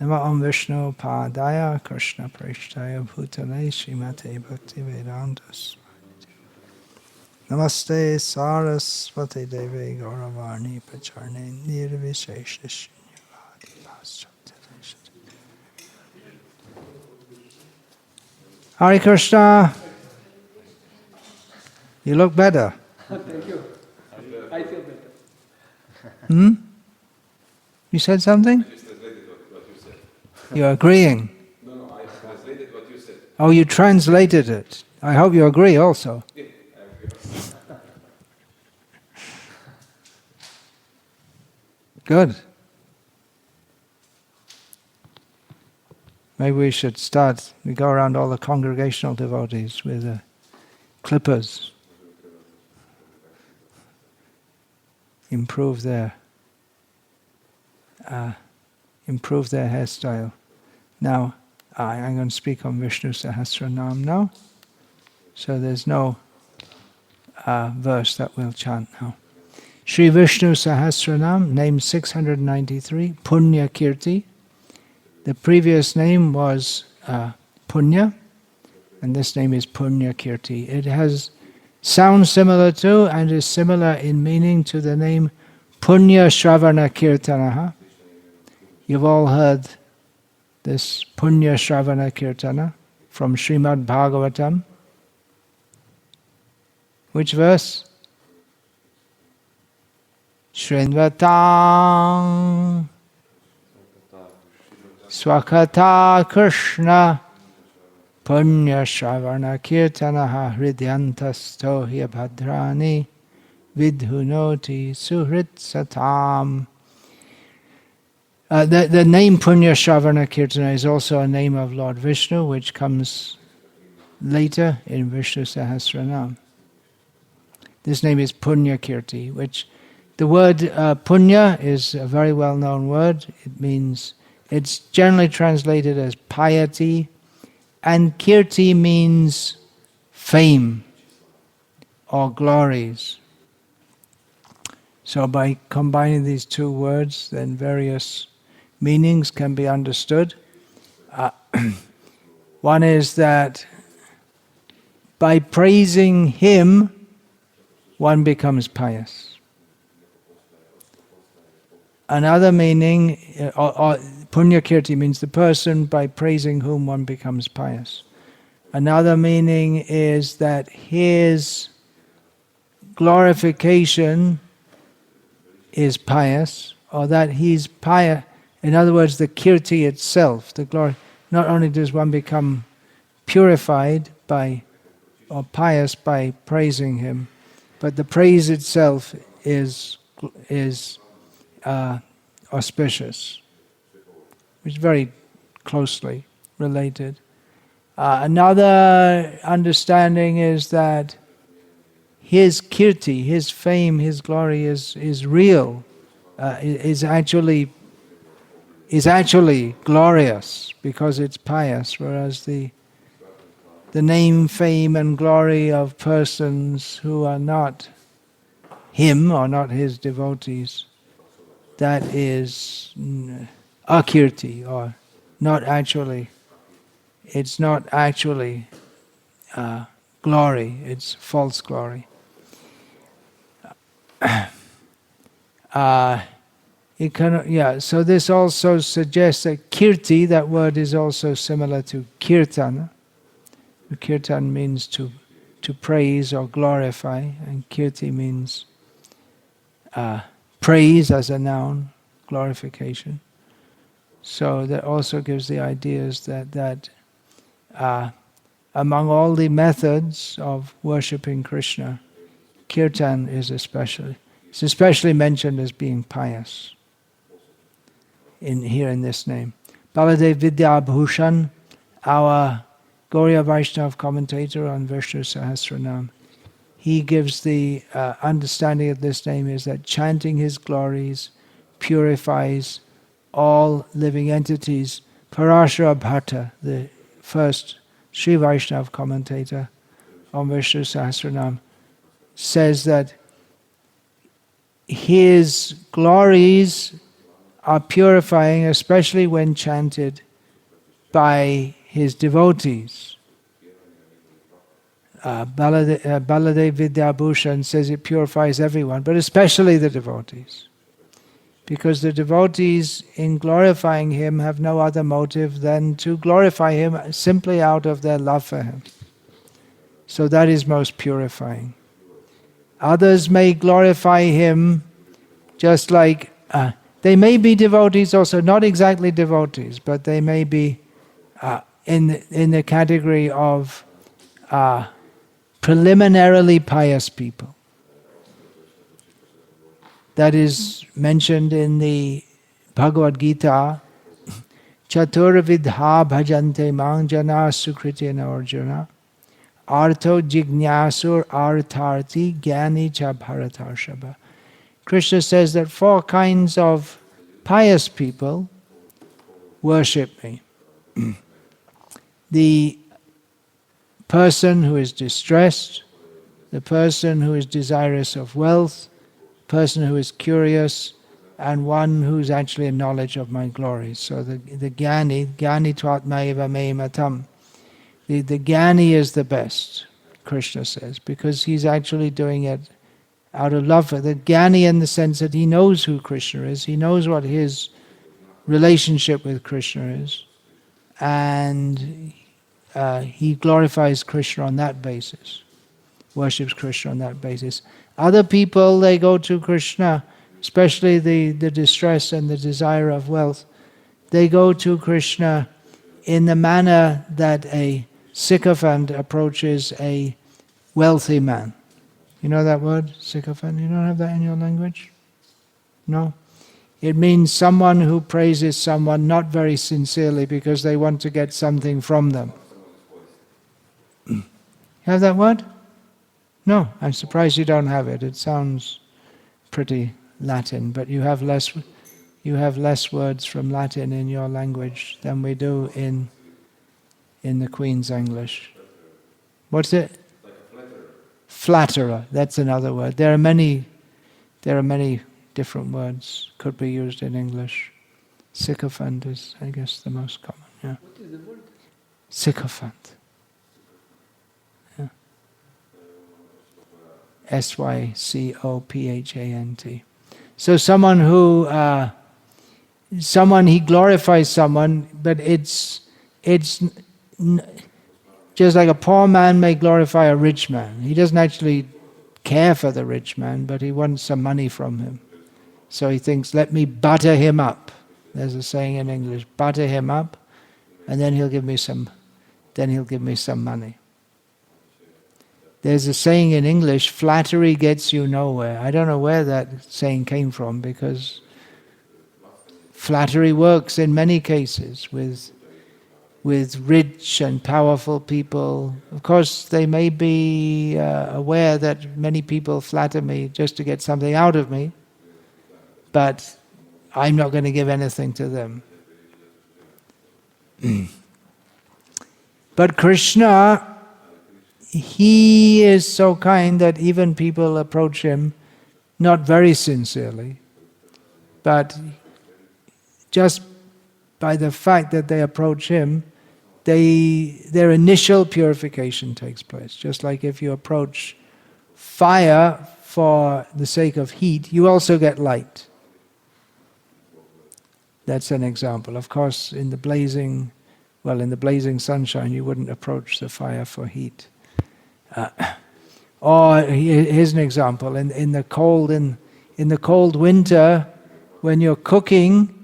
Nama Om Vishnu Padaya Krishna Prishtaya Bhutale Srimate Bhakti Vedanta Namaste Saraswati Devi Gauravani Pacharne Nirvishesha Shunyavadi Paschatya. Hare Krishna. You look better. Thank you. I feel better. You said something? I just translated what you said. You're agreeing. No, I translated what you said. Oh, you translated it. I hope you agree also. Yeah, I agree. Good. Maybe we should start. We go around all the congregational devotees with clippers. Improve their hairstyle. Now, I'm going to speak on Vishnu Sahasranama now. So there's no verse that we'll chant now. Sri Vishnu Sahasranama, name 693, Punya-kirti. The previous name was Punya, and this name is Punya-kirti. It has sounds similar to and is similar in meaning to the name Punya-shravana kirtanaha. You've all heard this Punya-shravana kirtana from Srimad Bhagavatam. Which verse? Shrinvatang Swakata Krishna Punya-shravana kirtanaha hridyantasto hyabhadrani vidhunoti suhrit satam. The name Punya-shravana kirtana is also a name of Lord Vishnu, which comes later in Vishnu Sahasranama. This name is Punya-kirti, which the word Punya is a very well-known word. It means, it's generally translated as piety, and kirti means fame or glories. So by combining these two words, then various meanings can be understood. One is that by praising him, one becomes pious. Another meaning, Punya-kirti means the person by praising whom one becomes pious. Another meaning is that his glorification is pious, or that he's pious. In other words, the kirti itself, the glory, not only does one become purified by, or pious by praising him, but the praise itself is auspicious, which is very closely related. Another understanding is that his kirti, his fame, his glory is real, is actually glorious because it's pious, whereas the name, fame, and glory of persons who are not him or not his devotees, that is akirti, or not actually. It's not actually glory, it's false glory. So this also suggests that kirti, that word is also similar to kirtan. Kirtan means to praise or glorify, and kirti means praise as a noun, glorification. So that also gives the ideas that among all the methods of worshipping Krishna, kirtan is especially mentioned as being pious here in this name. Baladev Vidyabhushan, our Gauriya Vaishnava commentator on Vishnu Sahasranama, he gives the understanding of this name is that chanting his glories purifies all living entities. Parashara Bhatta, the first Sri Vaishnava commentator on Vishnu Sahasranama, says that his glories are purifying, especially when chanted by his devotees. Baladev Vidyabhushan says it purifies everyone, but especially the devotees. Because the devotees, in glorifying him, have no other motive than to glorify him simply out of their love for him. So that is most purifying. Others may glorify him just like, they may be devotees also, not exactly devotees, but they may be in the category of preliminarily pious people. That is mentioned in the Bhagavad Gita, Chaturvidha bhajante mang jana sukritina arjuna, artho jignasur artharti gyani cha bharatarshava. Krishna says that 4 kinds of pious people worship me. The person who is distressed, the person who is desirous of wealth, person who is curious, and one who is actually in knowledge of my glory. So the Gyani Twatmaiva Me Matam. The Gyani is the best, Krishna says, because he's actually doing it out of love for the Gyani, in the sense that he knows who Krishna is, he knows what his relationship with Krishna is, and he glorifies Krishna on that basis, worships Krishna on that basis. Other people, they go to Krishna, especially the distress and the desire of wealth, they go to Krishna in the manner that a sycophant approaches a wealthy man. You know that word, sycophant? You don't have that in your language? No? It means someone who praises someone not very sincerely because they want to get something from them. You have that word? No, I'm surprised you don't have it. It sounds pretty Latin, but you have less words from Latin in your language than we do in the Queen's English. What's it? Like a flatterer. Flatterer, that's another word. There are many different words could be used in English. Sycophant is, I guess, the most common. Yeah. What is the word? Sycophant. Yeah. Sycophant. So someone he glorifies someone, but it's just like a poor man may glorify a rich man. He doesn't actually care for the rich man, but he wants some money from him. So he thinks, let me butter him up. There's a saying in English, butter him up, and then he'll give me some money. There's a saying in English, flattery gets you nowhere. I don't know where that saying came from, because flattery works in many cases with rich and powerful people. Of course, they may be aware that many people flatter me just to get something out of me, but I'm not going to give anything to them. But Krishna, he is so kind that even people approach him not very sincerely, but just by the fact that they approach him, their initial purification takes place. Just like if you approach fire for the sake of heat, you also get light. That's an example. Of course, in the blazing sunshine, you wouldn't approach the fire for heat. Or here's an example: in the cold winter, when you're cooking,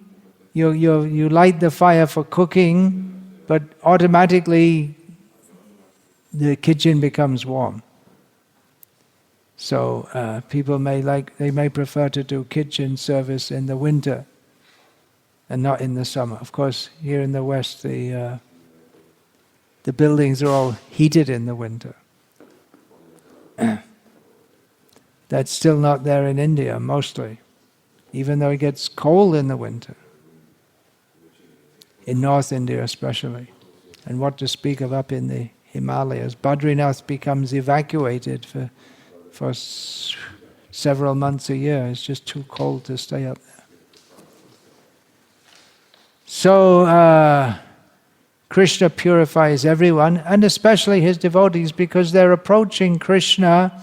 you light the fire for cooking, but automatically the kitchen becomes warm. So people may prefer to do kitchen service in the winter and not in the summer. Of course, here in the West, the buildings are all heated in the winter. That's still not there in India, mostly, even though it gets cold in the winter. In North India especially. And what to speak of up in the Himalayas. Badrinath becomes evacuated for several months a year. It's just too cold to stay up So Krishna purifies everyone, and especially his devotees, because they're approaching Krishna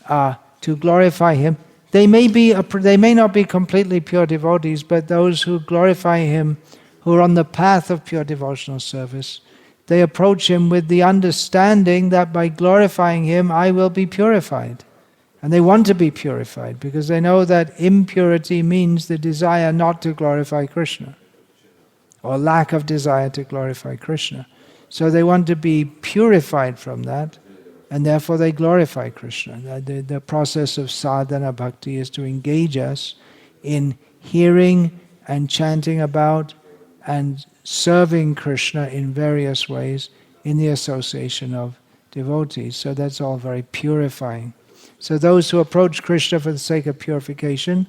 to glorify him. They may not be completely pure devotees, but those who glorify him, who are on the path of pure devotional service, they approach him with the understanding that by glorifying him, I will be purified. And they want to be purified because they know that impurity means the desire not to glorify Krishna, or lack of desire to glorify Krishna. So they want to be purified from that, and therefore they glorify Krishna. The process of sadhana bhakti is to engage us in hearing and chanting about and serving Krishna in various ways in the association of devotees. So that's all very purifying. So those who approach Krishna for the sake of purification,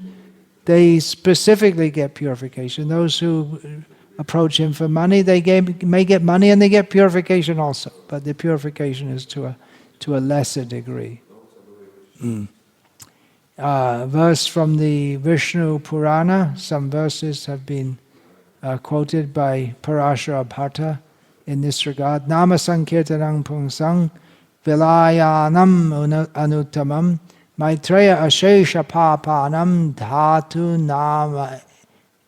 they specifically get purification. Those who approach him for money, they may get money and they get purification also. But the purification is to a lesser degree. Verse from the Vishnu Purana, some verses have been quoted by Parashara Bhatta in this regard. Nama Sankirtanang Pungsang Vilayanam Anuttamam Maitreya Ashesha Papanam Dhatu Nama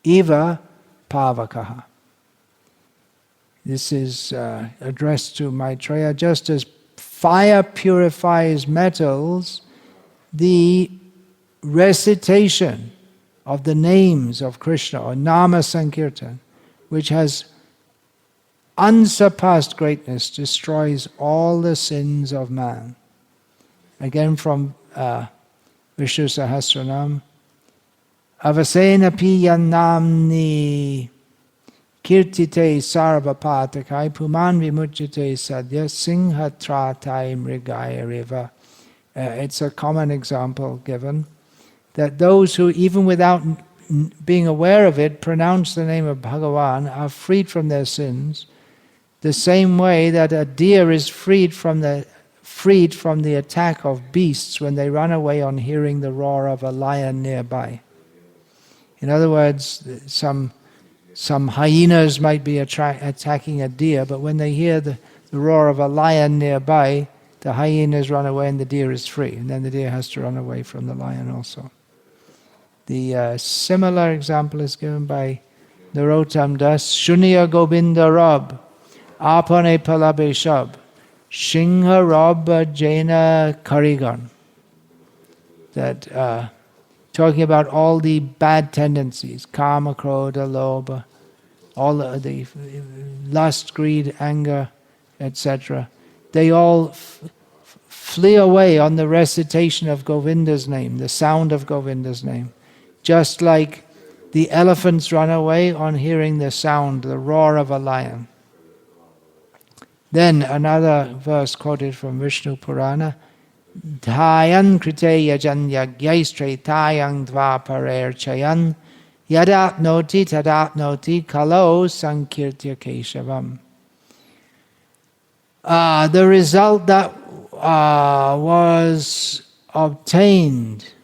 Eva Pavakaha. This is addressed to Maitreya. Just as fire purifies metals, the recitation of the names of Krishna, or Nama Sankirtan, which has unsurpassed greatness, destroys all the sins of man. Again from Vishnu Sahasranama. Avasena piyan namni kirtite sarva patakai puman vimuchyate sadya singha tratai mrigaya riva. It's a common example given, that those who, even without being aware of it, pronounce the name of Bhagavan are freed from their sins, the same way that a deer is freed from the attack of beasts when they run away on hearing the roar of a lion nearby. In other words, some hyenas might be attacking a deer, but when they hear the roar of a lion nearby, the hyenas run away and the deer is free, and then the deer has to run away from the lion also. The similar example is given by Narottam Das. Shunya Govinda Rab, Apane Palabe Shab, Shingha Rab Jaina Karigan. That talking about all the bad tendencies, kama, krodha, lobha, all the lust, greed, anger, etc. They all flee away on the recitation of Govinda's name, the sound of Govinda's name. Just like the elephants run away on hearing the sound, the roar of a lion. Then another verse quoted from Vishnu Purana, Dhayan krite yajan yagyaistrate tayang dvaparer chayan yadatnoti tadatnoti kalo sankirtya keshavam. The result that was obtained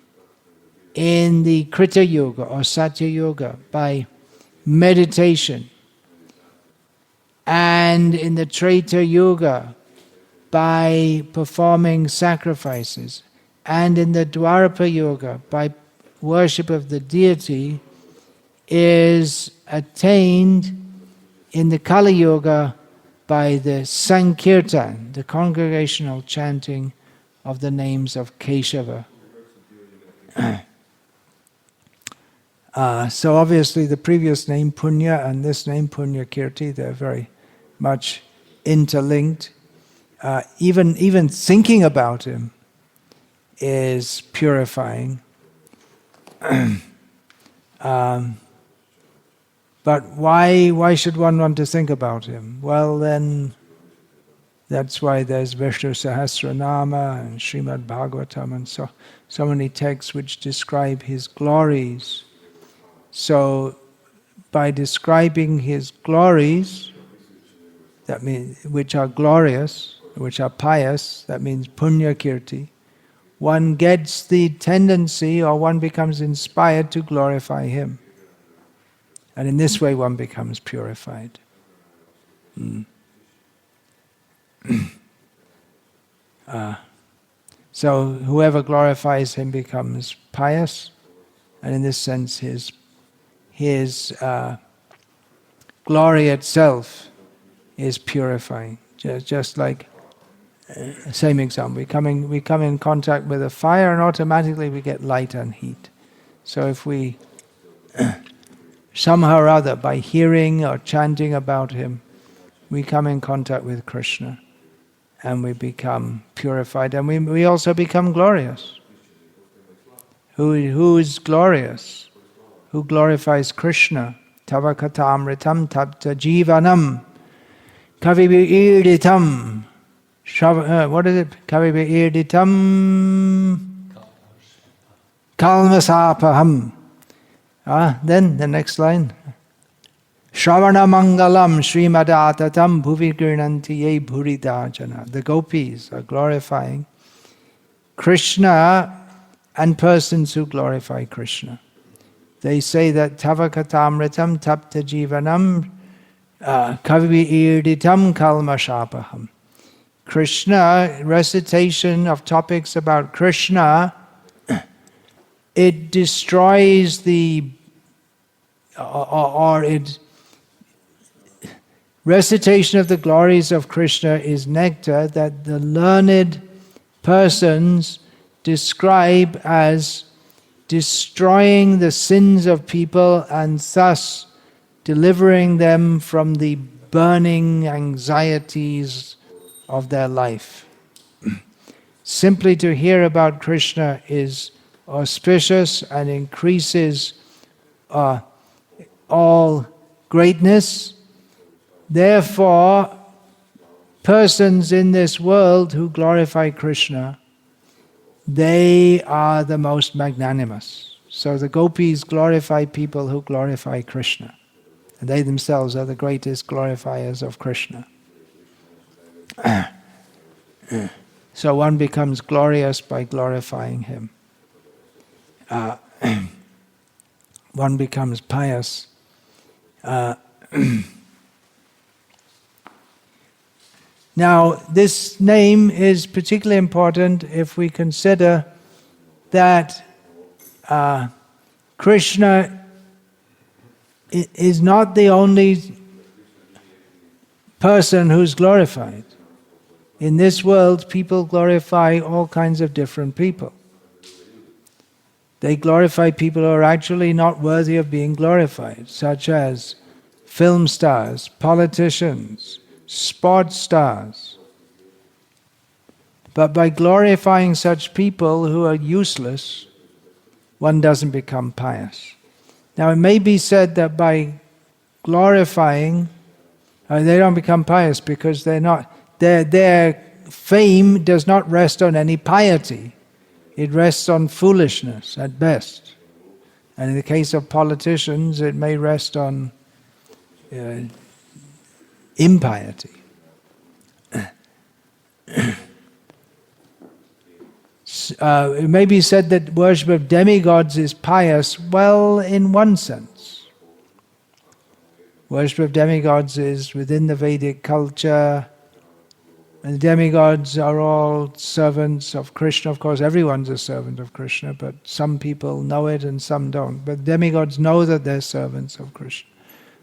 in the Krita Yuga or Satya Yuga by meditation, and in the Treta Yuga by performing sacrifices, and in the Dwapara Yuga by worship of the deity, is attained in the Kali Yuga by the Sankirtan, the congregational chanting of the names of Keshava. So obviously the previous name Punya and this name Punya-kirti, they're very much interlinked. Even thinking about him is purifying. But why should one want to think about him? Well, then that's why there's Vishnu Sahasranama and Srimad Bhagavatam and so many texts which describe his glories. So by describing his glories, that means which are glorious, which are pious, that means Punya-kirti, one gets the tendency, or one becomes inspired to glorify him. And in this way one becomes purified. So whoever glorifies him becomes pious, and in this sense his glory itself is purifying. Just like, same example, we come in contact with a fire and automatically we get light and heat. So if we somehow or other, by hearing or chanting about him, we come in contact with Krishna and we become purified, and we also become glorious. Who is glorious? Who glorifies Krishna? Tava katamritam tapta jivanam kavibi irditam. What is it? Kavibi irditam kalmasapaham. Then the next line. Shravana mangalam srimadatatam bhuvi girnanti ye bhuridajana. The gopis are glorifying Krishna and persons who glorify Krishna. They say that tava katamritam tapta jivanam kavi irditam kalmashapaham. Krishna, recitation of topics about Krishna, it destroys recitation of the glories of Krishna is nectar that the learned persons describe as destroying the sins of people and thus delivering them from the burning anxieties of their life. Simply to hear about Krishna is auspicious and increases all greatness. Therefore, persons in this world who glorify Krishna, they are the most magnanimous. So the gopis glorify people who glorify Krishna. And they themselves are the greatest glorifiers of Krishna. So one becomes glorious by glorifying him. One becomes pious. Now, this name is particularly important if we consider that Krishna is not the only person who's glorified. In this world, people glorify all kinds of different people. They glorify people who are actually not worthy of being glorified, such as film stars, politicians, sports stars. But by glorifying such people who are useless, one doesn't become pious. Now it may be said that by glorifying, they don't become pious because their fame does not rest on any piety. It rests on foolishness at best. And in the case of politicians, it may rest on impiety. It may be said that worship of demigods is pious. Well, in one sense. Worship of demigods is within the Vedic culture, and the demigods are all servants of Krishna. Of course, everyone's a servant of Krishna, but some people know it and some don't. But demigods know that they're servants of Krishna,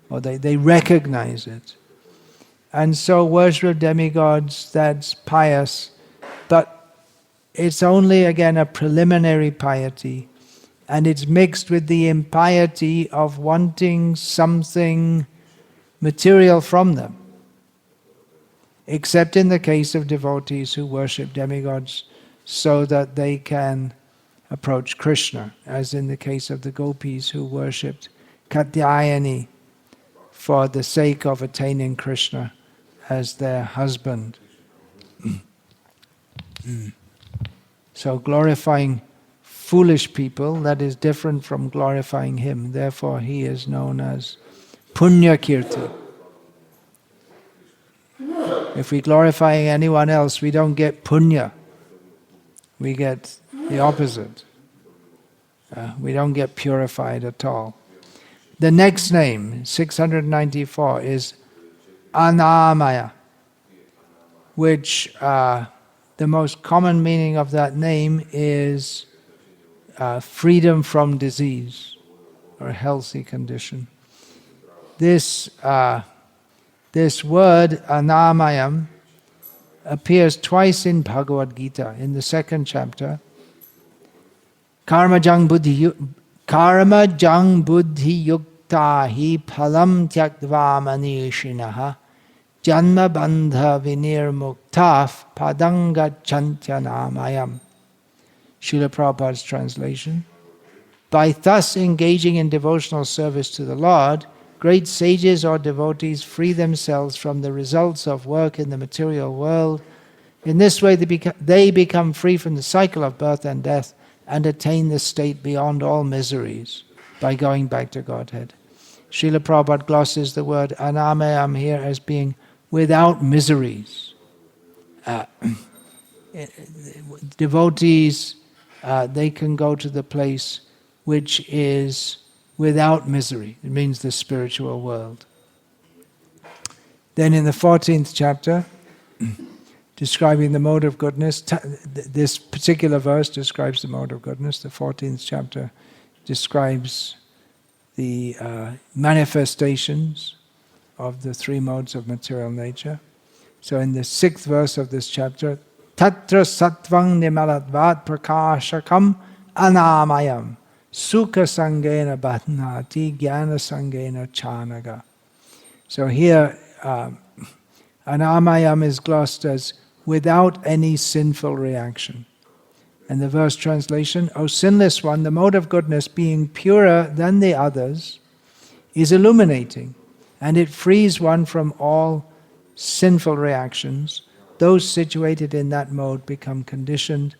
or they recognize it. And so worship of demigods, that's pious, but it's only, again, a preliminary piety, and it's mixed with the impiety of wanting something material from them. Except in the case of devotees who worship demigods so that they can approach Krishna, as in the case of the gopis who worshipped Katyayani for the sake of attaining Krishna as their husband. So glorifying foolish people, that is different from glorifying him. Therefore he is known as Punya-kirti. If we glorify anyone else, we don't get punya. We get the opposite. We don't get purified at all. The next name, 694, is Anamaya, which the most common meaning of that name is freedom from disease or healthy condition. This word, Anamayam, appears twice in Bhagavad Gita. In the second chapter, Karmajang buddhi yukta hi phalam tyaktva manishinaha janma bandha vinirmuktaf padanga chantyanāmayam. Srila Prabhupada's translation. By thus engaging in devotional service to the Lord, great sages or devotees free themselves from the results of work in the material world. In this way they become free from the cycle of birth and death and attain the state beyond all miseries by going back to Godhead. Srila Prabhupada glosses the word Anamayam here as being without miseries. Devotees, they can go to the place which is without misery. It means the spiritual world. Then in the 14th chapter, describing the mode of goodness, this particular verse describes the mode of goodness. The 14th chapter describes the manifestations of the three modes of material nature. So in the 6th verse of this chapter, Tatra sattvang nimaladvat prakashakam anamayam sukha sangena bhatnati jnana sangena chanaga. So here, anamayam is glossed as without any sinful reaction. And the verse translation, O sinless one, the mode of goodness, being purer than the others, is illuminating, and it frees one from all sinful reactions. Those situated in that mode become conditioned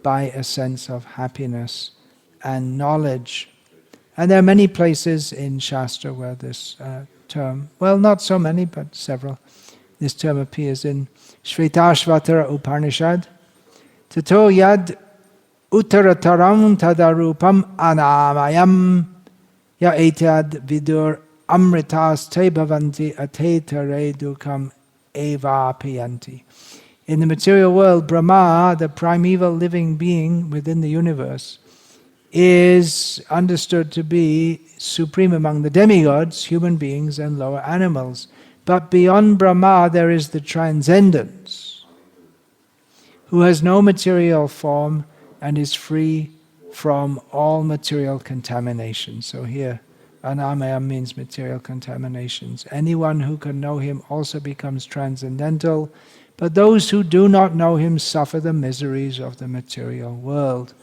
by a sense of happiness and knowledge. And there are many places in Shastra where this term, well, not so many, but several, this term appears in Shvetashvatara Upanishad. Tato yad uttarataram tadarupam anamayam ya etad vidur amritas te bhavanti atetare dukam evapiyanti. In the material world, Brahma, the primeval living being within the universe, is understood to be supreme among the demigods, human beings and lower animals. But beyond Brahma there is the transcendence, who has no material form and is free from all material contamination. So here, Anamaya means material contaminations. Anyone who can know him also becomes transcendental, but those who do not know him suffer the miseries of the material world.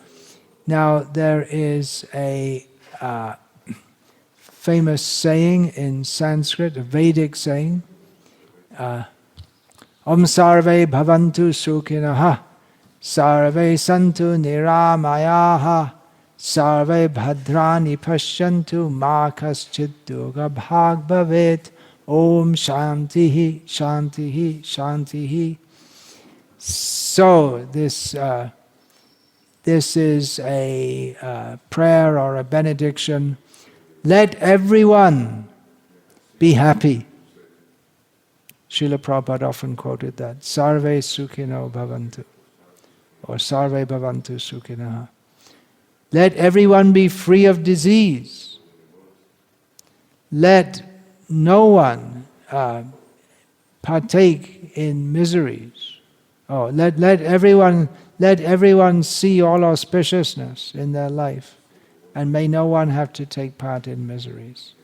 Now, there is a famous saying in Sanskrit, a Vedic saying, Om sarve bhavantu sukhinaha, sarve santu niramayaha, sarve bhadrani pashyantu ma kaschid duga bhag bhavet, Om shantihi, shantihi, shantihi. So this is a prayer or a benediction. Let everyone be happy. Srila Prabhupada often quoted that. Sarve sukhino bhavantu. Or sarve bhavantu sukhinaha. Let everyone be free of disease. Let no one partake in miseries. Oh, let everyone see all auspiciousness in their life, and may no one have to take part in miseries.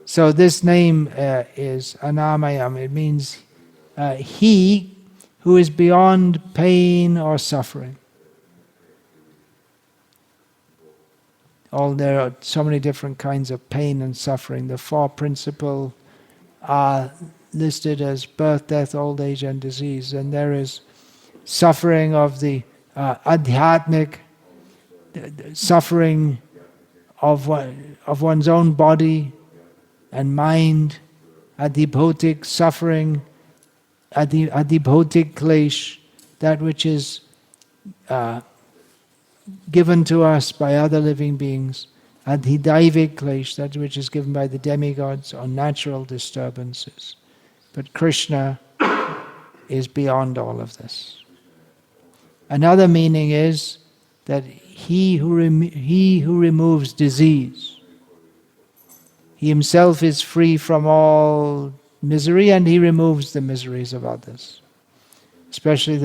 So this name is Anamayam. It means he who is beyond pain or suffering. There are so many different kinds of pain and suffering. The four principal are listed as birth, death, old age, and disease. And there is suffering of the adhyatmic, suffering of one's own body and mind, adibhotic suffering, adibhotic klesh, that which is given to us by other living beings, adhidaivik klesh, that which is given by the demigods, or natural disturbances. But Krishna is beyond all of this. Another meaning is that he who removes disease, he himself is free from all misery, and he removes the miseries of others, especially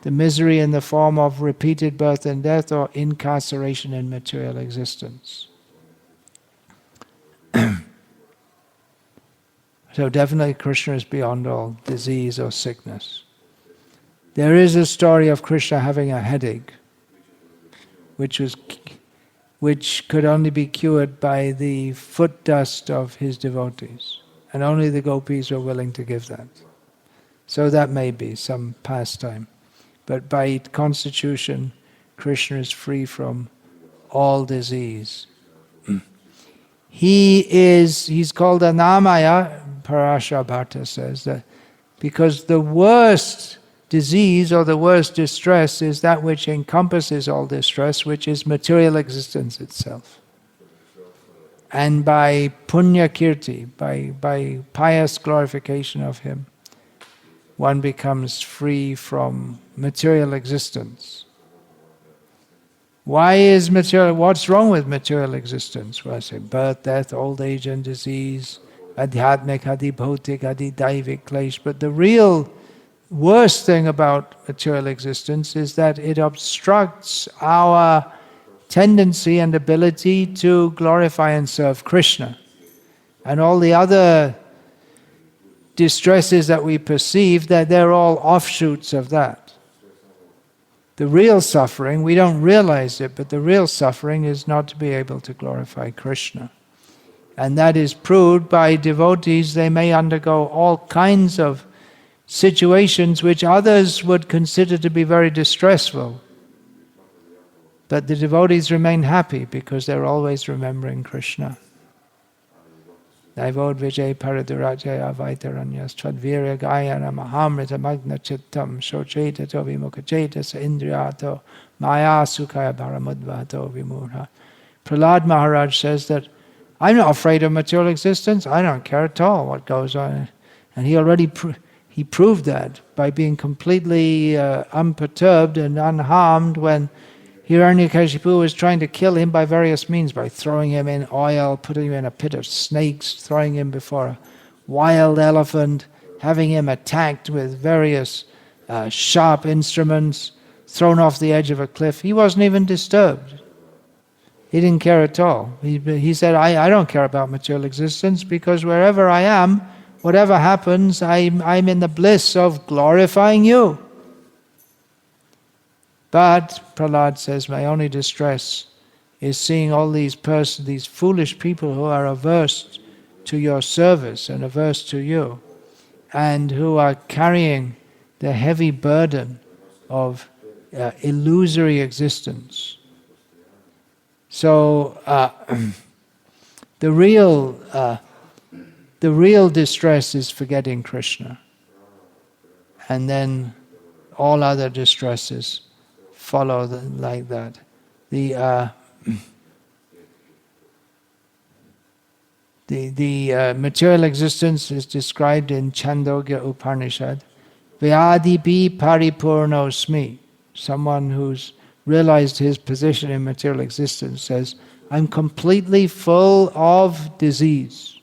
the misery in the form of repeated birth and death or incarceration in material existence. So definitely Krishna is beyond all disease or sickness. There is a story of Krishna having a headache, which could only be cured by the foot dust of his devotees. And only the gopis were willing to give that. So that may be some pastime. But by constitution, Krishna is free from all disease. He's called Anamaya, Parasha Bharta says, that because the worst disease or the worst distress is that which encompasses all distress, which is material existence itself. And by Punya-kirti, by pious glorification of him, one becomes free from material existence. What's wrong with material existence? Well, I say birth, death, old age and disease, adhyatmik, adibhotik, adidaivik klesh. But the real worst thing about material existence is that it obstructs our tendency and ability to glorify and serve Krishna. And all the other distresses that we perceive, that they're all offshoots of that. The real suffering, we don't realize it, but the real suffering is not to be able to glorify Krishna. And that is proved by devotees. They may undergo all kinds of situations which others would consider to be very distressful. But the devotees remain happy because they're always remembering Krishna. Daivod vijay paradurajaya vaitaranyas tvadvirya gayana mahamrita magna chittam shochetato vimukhachetas indriyato maya sukhaya paramudvato vimurha. Prahlad Maharaj says that I'm not afraid of material existence. I don't care at all what goes on. And he already he proved that by being completely unperturbed and unharmed when Hiranyakashipu was trying to kill him by various means, by throwing him in oil, putting him in a pit of snakes, throwing him before a wild elephant, having him attacked with various sharp instruments, thrown off the edge of a cliff. He wasn't even disturbed. He didn't care at all. He said, I don't care about material existence because wherever I am, whatever happens, I'm in the bliss of glorifying you. But, Prahlad says, my only distress is seeing all these foolish people who are averse to your service and averse to you, and who are carrying the heavy burden of illusory existence. So, the real distress is forgetting Krishna, and then all other distresses follow like that. The material existence is described in Chandogya Upanishad. Vyadipi paripurnosmi. Someone who's realized his position in material existence says, I'm completely full of disease.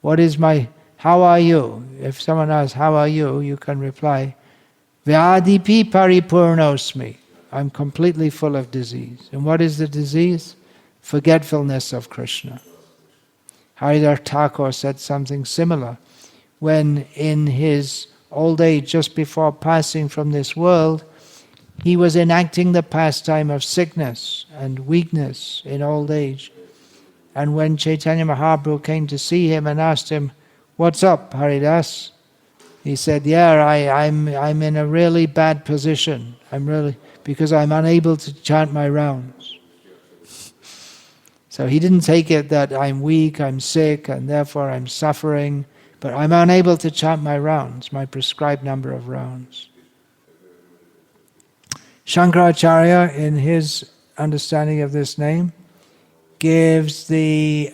How are you? If someone asks, how are you? You can reply, Vyadipi paripurnosmi. I'm completely full of disease. And what is the disease? Forgetfulness of Krishna. Haridhar Thakur said something similar when in his old age, just before passing from this world, he was enacting the pastime of sickness and weakness in old age. And when Chaitanya Mahaprabhu came to see him and asked him, what's up, Haridas? He said, I'm in a really bad position. Because I'm unable to chant my rounds. So he didn't take it that I'm weak, I'm sick, and therefore I'm suffering, but I'm unable to chant my rounds, my prescribed number of rounds. Shankaracharya, in his understanding of this name, gives the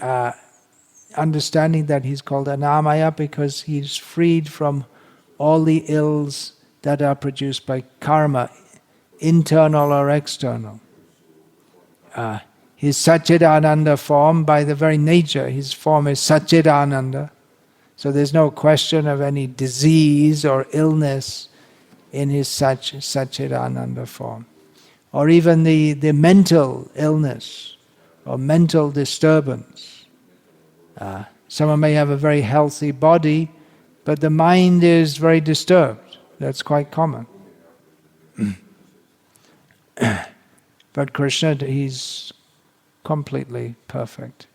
understanding that he's called Anamaya because he's freed from all the ills that are produced by karma, internal or external. His Satchidananda form, by the very nature, his form is Satchidananda. So there's no question of any disease or illness in his Satchidananda form. Or even the mental illness or mental disturbance. Someone may have a very healthy body, but the mind is very disturbed. That's quite common. But Krishna, he's completely perfect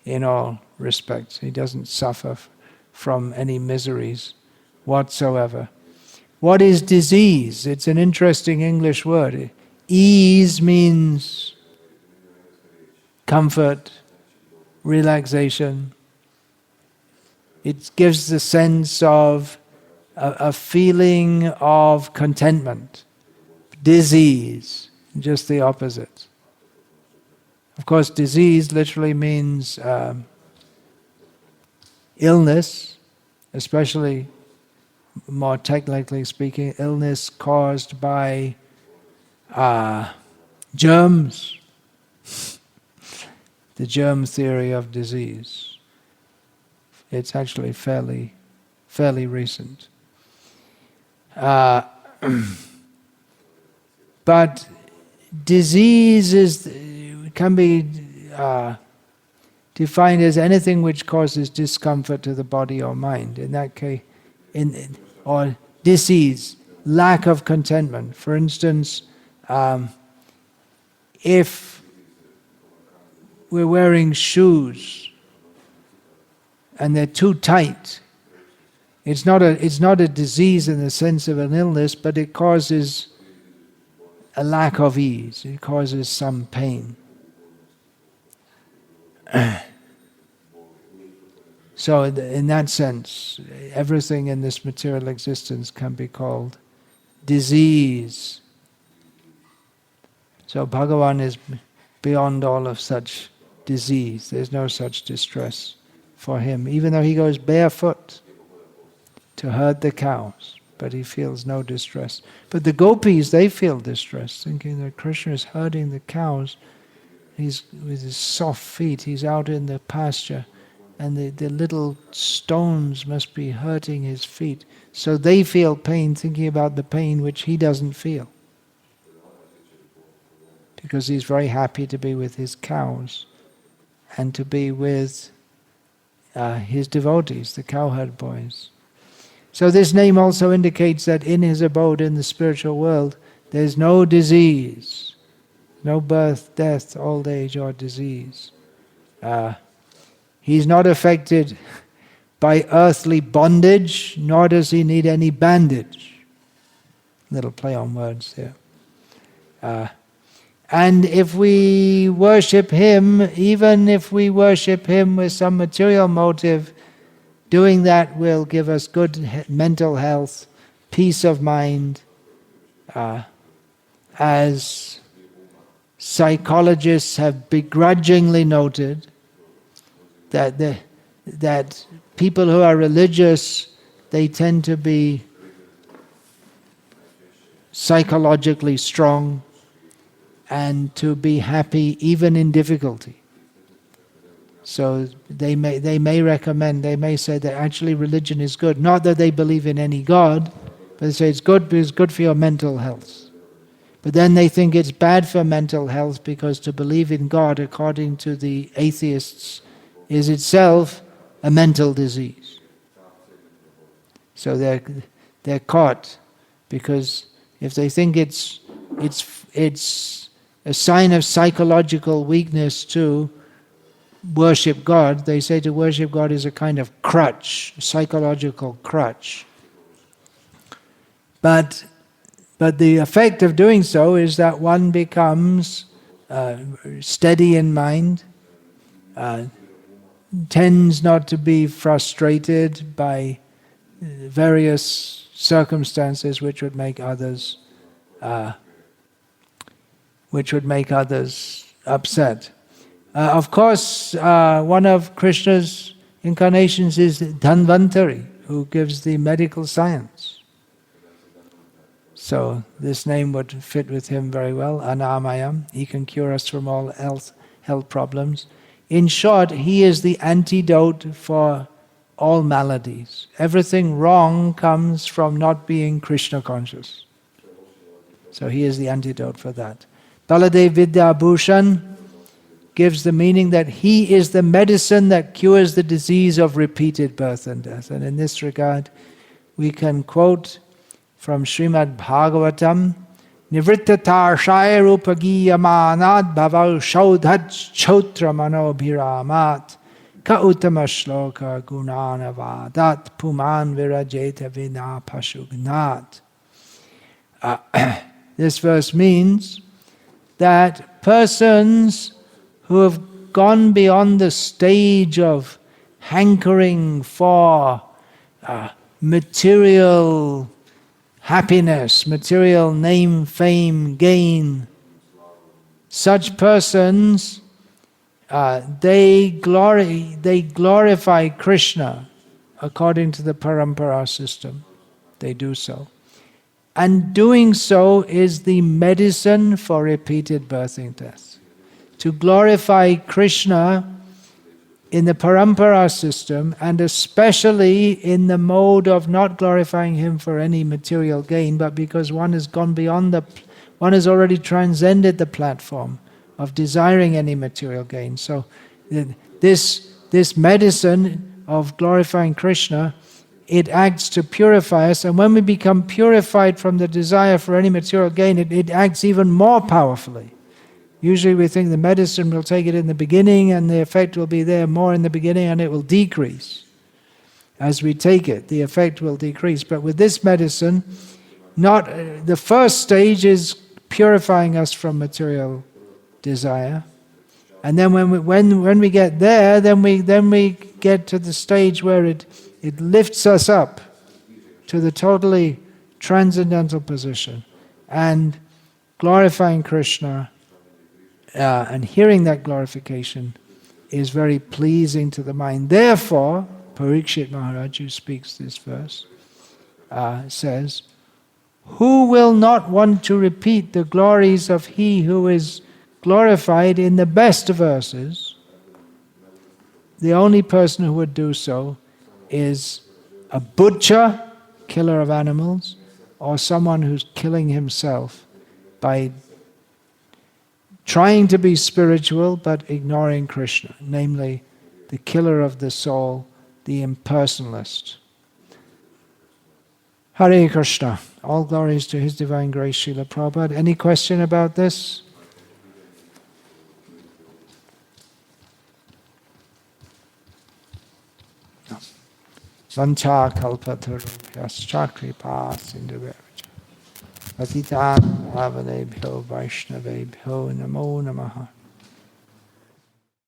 in all respects. He doesn't suffer from any miseries whatsoever. What is disease? It's an interesting English word. Ease means comfort, relaxation. It gives the sense of a feeling of contentment. Disease, just the opposite. Of course, disease literally means illness, especially, more technically speaking, illness caused by germs. The germ theory of disease. It's actually fairly recent. But disease can be defined as anything which causes discomfort to the body or mind. In that case, or disease, lack of contentment. For instance, if we're wearing shoes and they're too tight, it's not a disease in the sense of an illness, but it causes a lack of ease. It causes some pain. So in that sense, everything in this material existence can be called disease. So Bhagavan is beyond all of such disease. There's no such distress for him, even though he goes barefoot to herd the cows, but he feels no distress. But the gopis, they feel distress, thinking that Krishna is herding the cows. He's with his soft feet, he's out in the pasture, and the little stones must be hurting his feet. So they feel pain, thinking about the pain which he doesn't feel. Because he's very happy to be with his cows and to be with his devotees, the cowherd boys. So this name also indicates that in his abode in the spiritual world, there's no disease, no birth, death, old age, or disease. He's not affected by earthly bondage, nor does he need any bandage. Little play on words there. And if we worship him, even if we worship him with some material motive, doing that will give us good mental health, peace of mind. As psychologists have begrudgingly noted, that people who are religious, they tend to be psychologically strong and to be happy even in difficulty. So they may recommend, they may say that actually religion is good. Not that they believe in any God, but they say it's good because it's good for your mental health. But then they think it's bad for mental health because to believe in God, according to the atheists, is itself a mental disease. So they're caught, because if they think it's a sign of psychological weakness to worship God, they say to worship God is a kind of crutch, a psychological crutch. But the effect of doing so is that one becomes steady in mind, tends not to be frustrated by various circumstances which would make others upset. Of course, one of Krishna's incarnations is Dhanvantari, who gives the medical science. So this name would fit with him very well, Anamaya. He can cure us from all health problems. In short, he is the antidote for all maladies. Everything wrong comes from not being Krishna conscious. So he is the antidote for that. Baladev Vidya Bhushan gives the meaning that he is the medicine that cures the disease of repeated birth and death. And in this regard, we can quote from Srimad Bhagavatam, Nivrittatarshaya rupagiyamanat bhaval shaudhat chotra manobhiramat ka uttama shloka gunanavadat puman virajeta vina pashugnat. This verse means that persons who have gone beyond the stage of hankering for material happiness, material name, fame, gain, such persons, they glorify Krishna according to the parampara system. They do so. And doing so is the medicine for repeated birth and death. To glorify Krishna in the parampara system, and especially in the mode of not glorifying him for any material gain, but because one has gone beyond one has already transcended the platform of desiring any material gain. So this medicine of glorifying Krishna, it acts to purify us, and when we become purified from the desire for any material gain, it acts even more powerfully. Usually we think the medicine will take it in the beginning and the effect will be there more in the beginning and it will decrease. As we take it, the effect will decrease. But with this medicine, the first stage is purifying us from material desire. And then when we get there, then we get to the stage where it lifts us up to the totally transcendental position. And glorifying Krishna and hearing that glorification is very pleasing to the mind. Therefore, Parikshit Maharaj, who speaks this verse, says, who will not want to repeat the glories of he who is glorified in the best verses? The only person who would do so is a butcher, killer of animals, or someone who's killing himself by trying to be spiritual but ignoring Krishna, namely the killer of the soul, the impersonalist. Hare Krishna. All glories to His Divine Grace, Srila Prabhupada. Any question about this? No. Vancha kalpatarubhyascha kripa sindhuvacha. Patitan pavanebhyo vaishnavebhyo namo namaha.